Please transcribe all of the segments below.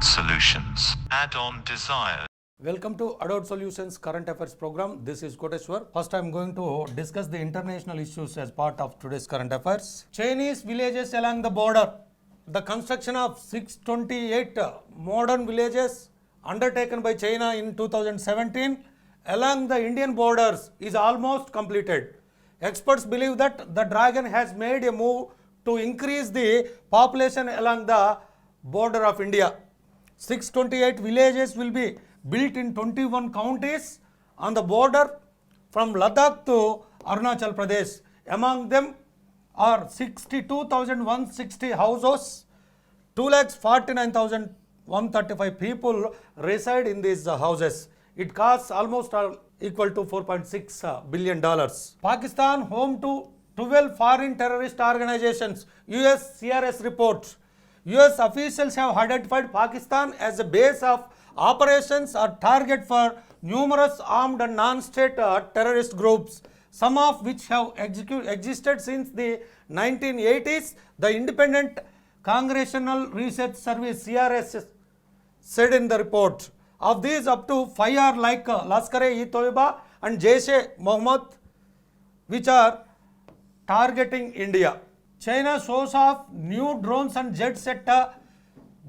Adult Solutions. Add-on desires. Welcome to Adult Solutions Current Affairs program. This is Koteshwar. First, I am going to discuss the international issues as part of today's current affairs. Chinese villages along the border. The construction of 628 modern villages undertaken by China in 2017 along the Indian borders is almost completed. Experts believe that the dragon has made a move to increase the population along the border of India. 628 villages will be built in 21 counties on the border from Ladakh to Arunachal Pradesh. Among them are 62,160 houses. 2,49,135 people reside in these houses. It costs almost equal to $4.6 billion. Pakistan home to 12 foreign terrorist organizations. US CRS reports. US officials have identified Pakistan as a base of operations or target for numerous armed and non-state terrorist groups, some of which have existed since the 1980s. The Independent Congressional Research Service CRS said in the report. Of these, up to 5 are like Lashkar-e-Toiba and Jaish-e-Mohammed, which are targeting India. China shows off new drones and jets at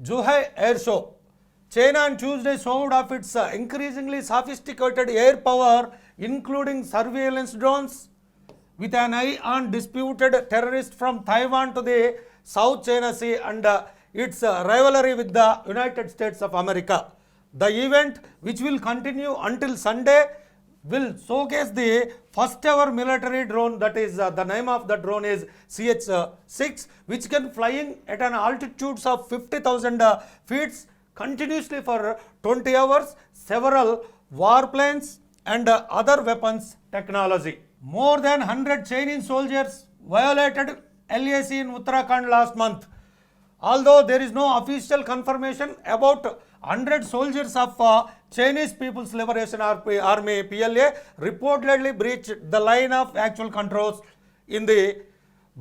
Zhuhai Air Show. China on Tuesday showed off its increasingly sophisticated air power, including surveillance drones, with an eye on disputed terrorists from Taiwan to the South China Sea and its rivalry with the United States of America. The event, which will continue until Sunday, will showcase the first ever military drone. That is, the name of the drone is CH-6, which can flying at an altitude of 50,000 feet continuously for 20 hours, several warplanes and other weapons technology. More than 100 Chinese soldiers violated LAC in Uttarakhand last month. Although there is no official confirmation, about 100 soldiers of Chinese People's Liberation Army PLA reportedly breached the line of actual controls in the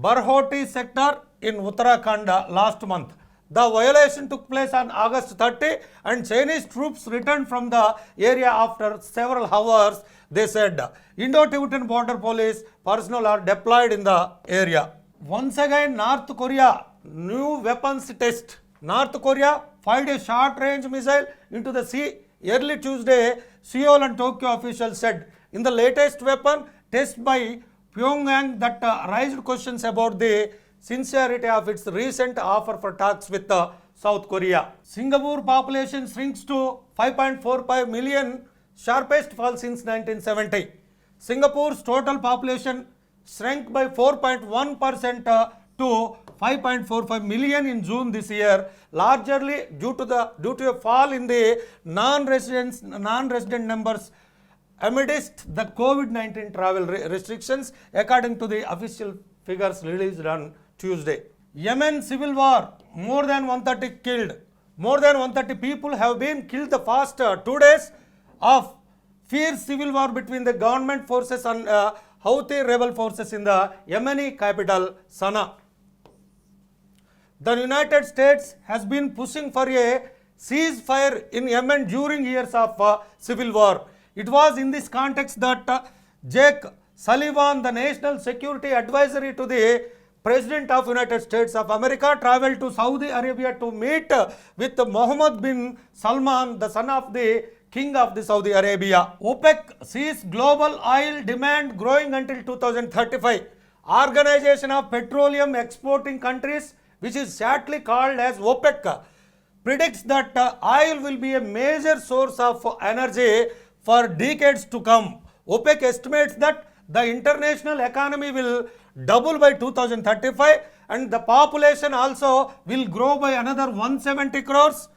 Barhoti sector in Uttarakhand last month. The violation took place on August 30 and Chinese troops returned from the area after several hours, they said. Indo-Tibetan border police personnel are deployed in the area. Once again, North Korea, new weapons test. North Korea fired a short-range missile into the sea early Tuesday, Seoul and Tokyo officials said. In the latest weapon test by Pyongyang that raised questions about the sincerity of its recent offer for talks with South Korea. Singapore population shrinks to 5.45 million, sharpest fall since 1970. Singapore's total population shrank by 4.1% to 5.45 million in June this year, largely due to a fall in the non-resident numbers amidst the COVID-19 travel restrictions, according to the official figures released on Tuesday. Yemen civil war, more than 130 killed. More than 130 people have been killed the past 2 days of fierce civil war between the government forces and Houthi rebel forces in the Yemeni capital Sana'a. The United States has been pushing for a ceasefire in Yemen during years of civil war. It was in this context that Jake Sullivan, the National Security Advisory to the President of United States of America, traveled to Saudi Arabia to meet with Mohammed bin Salman, the son of the King of the Saudi Arabia. OPEC sees global oil demand growing until 2035. Organization of Petroleum Exporting Countries, which is shortly called as OPEC, predicts that oil will be a major source of energy for decades to come. OPEC estimates that the international economy will double by 2035 and the population also will grow by another 170 crores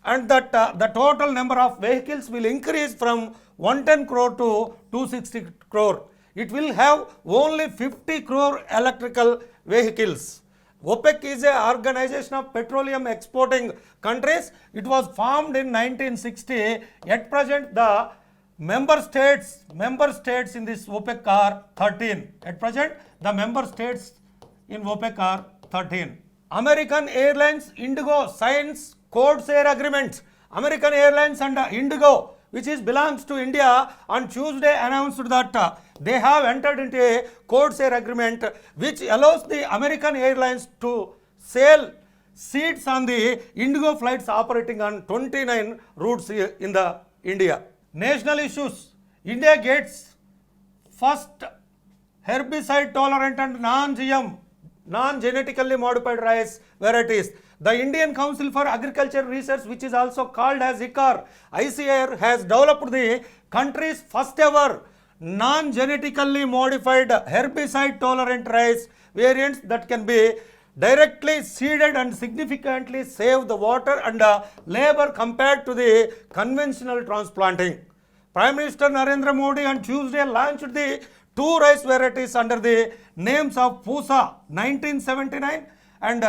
and that the total number of vehicles will increase from 110 crore to 260 crore. It will have only 50 crore electrical vehicles. OPEC is an organization of petroleum exporting countries. It was formed in 1960. At present, the member states in this OPEC are 13. At present, the member states in OPEC are 13. American Airlines Indigo signs code share agreements. American Airlines and Indigo, which belongs to India, on Tuesday announced that they have entered into a code share agreement which allows the American Airlines to sell seats on the Indigo flights operating on 29 routes in the India. National issues. India gets first herbicide tolerant and non-GM, non-genetically modified rice varieties. The Indian Council for Agriculture Research, which is also called as ICAR, has developed the country's first ever non-genetically modified herbicide tolerant rice variants that can be directly seeded and significantly save the water and labor compared to the conventional transplanting. Prime Minister Narendra Modi on Tuesday launched the two rice varieties under the names of Pusa 1979 and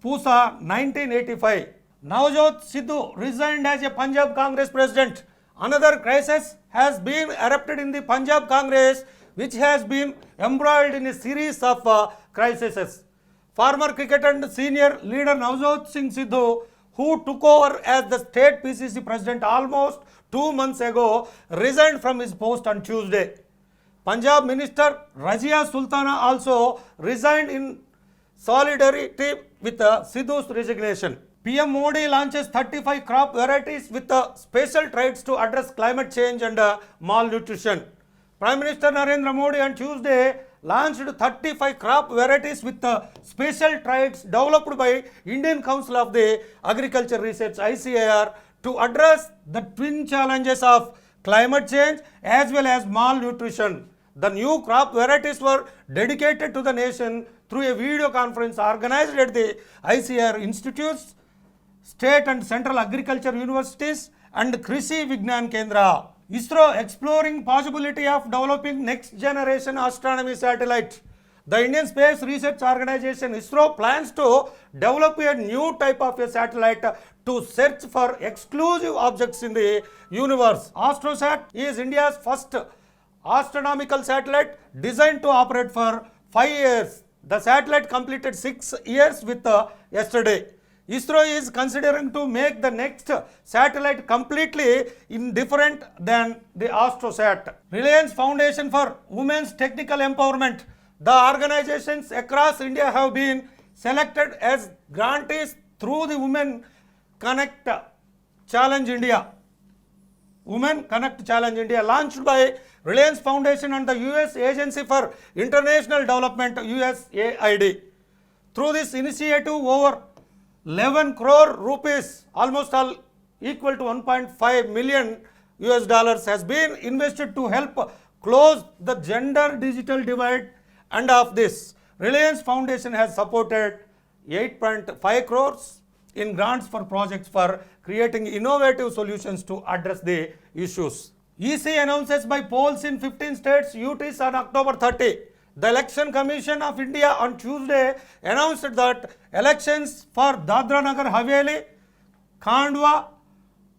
Pusa 1985. Navjot Sidhu resigned as a Punjab Congress president. Another crisis has been erupted in the Punjab Congress, which has been embroiled in a series of crises. Former cricketer and senior leader Navjot Singh Sidhu, who took over as the state PCC president almost 2 months ago, resigned from his post on Tuesday. Punjab Minister Razia Sultana also resigned in solidarity with Sidhu's resignation. PM Modi launches 35 crop varieties with special traits to address climate change and malnutrition. Prime Minister Narendra Modi on Tuesday launched 35 crop varieties with special traits developed by Indian Council of the Agriculture Research ICAR to address the twin challenges of climate change as well as malnutrition. The new crop varieties were dedicated to the nation through a video conference organized at the ICAR institutes, state and central agriculture universities and Krishi Vignan Kendra. ISRO exploring possibility of developing next generation astronomy satellite. The Indian Space Research Organization ISRO plans to develop a new type of a satellite to search for exclusive objects in the universe. AstroSat is India's first astronomical satellite designed to operate for 5 years. The satellite completed 6 years with yesterday. ISRO is considering to make the next satellite completely indifferent than the AstroSat. Reliance Foundation for Women's Technical Empowerment. The organizations across India have been selected as grantees through the Women Connect Challenge India. Women Connect Challenge India, launched by Reliance Foundation and the US Agency for International Development, USAID. Through this initiative, over 11 crore rupees, almost all equal to 1.5 million US dollars, has been invested to help close the gender digital divide, and of this, Reliance Foundation has supported 8.5 crores in grants for projects for creating innovative solutions to address the issues. EC announces by polls in 15 states UTs on October 30. The Election Commission of India on Tuesday announced that elections for Dadra Nagar Haveli, Khandwa,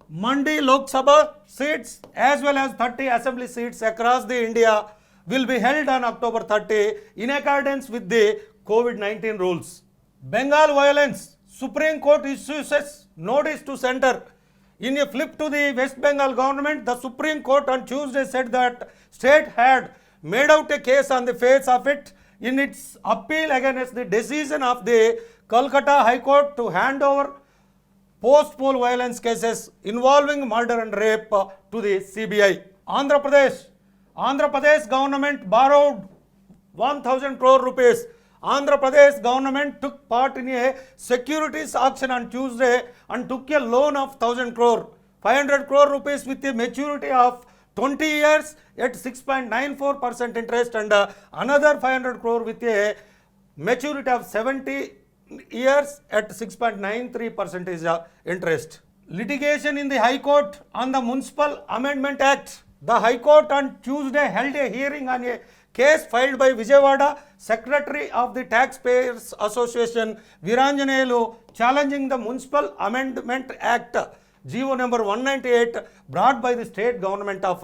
Mandi Lok Sabha seats as well as 30 assembly seats across the India will be held on October 30 in accordance with the COVID-19 rules. Bengal violence. Supreme Court issues notice to center. In a flip to the West Bengal government, the Supreme Court on Tuesday said that state had made out a case on the face of it in its appeal against the decision of the Kolkata High Court to hand over post-poll violence cases involving murder and rape to the CBI. Andhra Pradesh government borrowed 1,000 crore rupees. Andhra Pradesh government took part in a securities auction on Tuesday and took a loan of 1,000 crore, 500 crore rupees with a maturity of 20 years at 6.94% interest and another 500 crore with a maturity of 70 years at 6.93% interest. Litigation in the High Court on the Municipal Amendment Act. The High Court on Tuesday held a hearing on a case filed by Vijayawada Secretary of the Taxpayers Association Viranjanelu challenging the Municipal Amendment Act GO number 198 brought by the state government of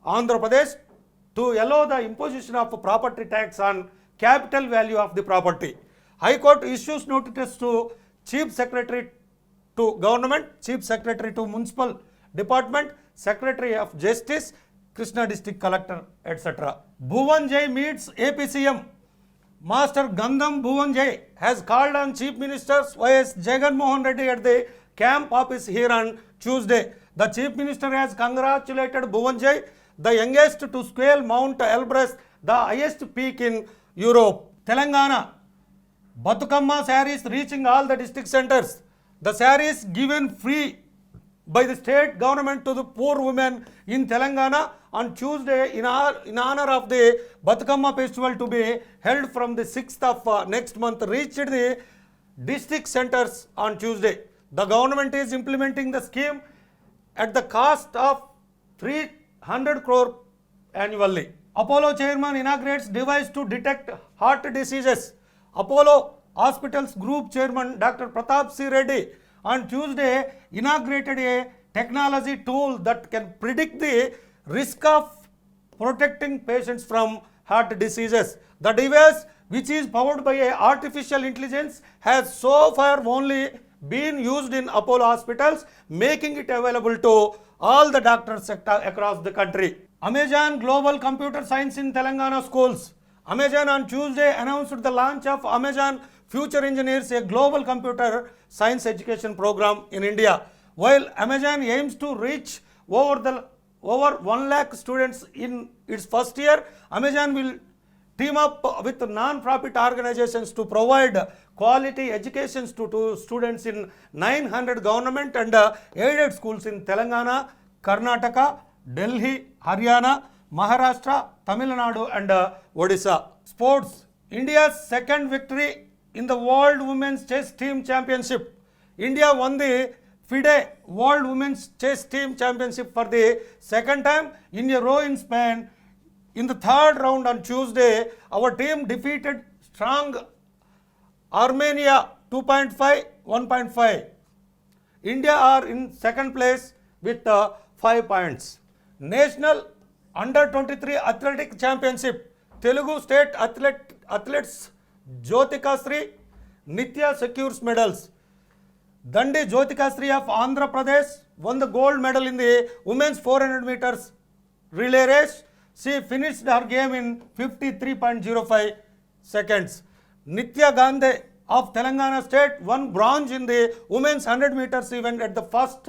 Andhra Pradesh to allow the imposition of property tax on capital value of the property. High Court issues notice to Chief Secretary to Government, Chief Secretary to Municipal Department, Secretary of Justice, Krishna District Collector, etc. Bhuvan Jai meets APCM. Master Gandham Bhuvan Jai has called on Chief Minister Y.S. Jagan Mohan Reddy at the camp office here on Tuesday. The Chief Minister has congratulated Bhuvan Jai, the youngest to scale Mount Elbrus, the highest peak in Europe. Telangana, Batukamma sarees reaching all the district centers. The sarees given free by the state government to the poor women in Telangana on Tuesday in honor of the Batukamma festival to be held from the 6th of next month reached the district centers on Tuesday. The government is implementing the scheme at the cost of 300 crore annually. Apollo chairman inaugurates device to detect heart diseases. Apollo Hospitals Group Chairman Dr. Pratap C. Reddy on Tuesday inaugurated a technology tool that can predict the risk of protecting patients from heart diseases. The device, which is powered by artificial intelligence, has so far only been used in Apollo hospitals, making it available to all the doctors across the country. Amazon Global Computer Science in Telangana schools. Amazon on Tuesday announced the launch of Amazon Future Engineers, a global computer science education program in India. While Amazon aims to reach over 1 lakh students in its first year, Amazon will team up with non-profit organizations to provide quality educations to students in 900 government and aided schools in Telangana, Karnataka, Delhi, Haryana, Maharashtra, Tamil Nadu and Odisha. Sports. India's second victory in the World Women's Chess Team Championship. India won the FIDE World Women's Chess Team Championship for the second time in a row in Spain. In the third round on Tuesday, our team defeated strong Armenia 2.5, 1.5. India are in second place with 5 points. National Under-23 Athletic Championship. Telugu State Athletes Jyotika Sri Nitya secures medals. Dandi Jyotika Sri of Andhra Pradesh won the gold medal in the women's 400 meters relay race. She finished her game in 53.05 seconds. Nitya Gandhi of Telangana State won bronze in the women's 100 meters event at the first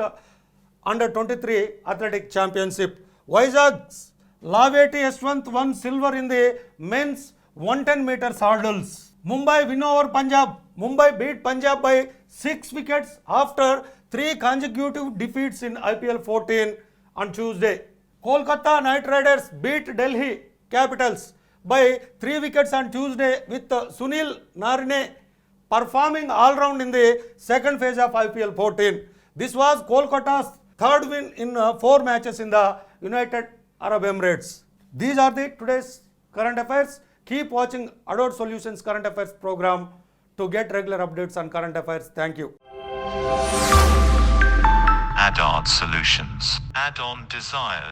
Under-23 Athletic Championship. Vizag's Laveti Yashwant won silver in the men's 110 meters hurdles. Mumbai win over Punjab. Mumbai beat Punjab by 6 wickets after 3 consecutive defeats in IPL 14 on Tuesday. Kolkata Knight Riders beat Delhi Capitals by 3 wickets on Tuesday with Sunil Narine performing all round in the second phase of IPL 14. This was Kolkata's third win in 4 matches in the United Arab Emirates. These are the today's current affairs. Keep watching Adore Solutions Current Affairs program to get regular updates on current affairs. Thank you. Adore Solutions. Add-on Desire.